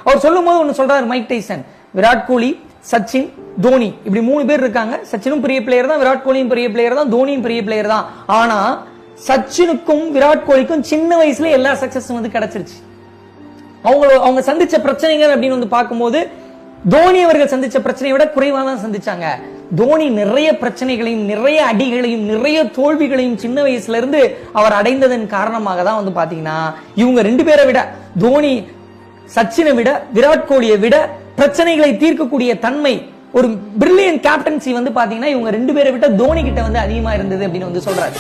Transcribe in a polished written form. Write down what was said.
அவர் சொல்லும் போது ஒன்னு சொல்றாரு மைக் டைசன், விராட் கோலி, சச்சின், தோனி இப்படி 3 பேர் இருக்காங்க. சச்சினும் பெரிய பிளேயர் தான், விராட் கோலியும் பெரிய பிளேயர் தான், தோனியும் பெரிய பிளேயர் தான். ஆனா சச்சினுக்கும் விராட் கோலிக்கும் சின்ன வயசுல எல்லா சக்சஸும் வந்து கிடைச்சிருச்சு. அவங்க சந்திச்ச பிரச்சனைகள் அப்படின்னு வந்து பார்க்கும்போது தோனி அவர்கள் சந்திச்ச பிரச்சனையை விட குறைவா தான் சந்திச்சாங்க. தோனி நிறைய பிரச்சனைகளையும் நிறைய அடிகளையும் நிறைய தோல்விகளையும் சின்ன வயசுல இருந்து அவர் அடைந்ததன் காரணமாக தான் வந்து பாத்தீங்கன்னா இவங்க 2 பேரை விட, தோனி சச்சினை விட விராட் கோலியை விட பிரச்சனைகளை தீர்க்கக்கூடிய தன்மை, ஒரு பிரில்லியன்ட் கேப்டன்சி வந்து பாத்தீங்கன்னா இவங்க 2 பேரை விட தோனி கிட்ட வந்து அதிகமா இருந்தது அப்படின்னு வந்து சொல்றாரு.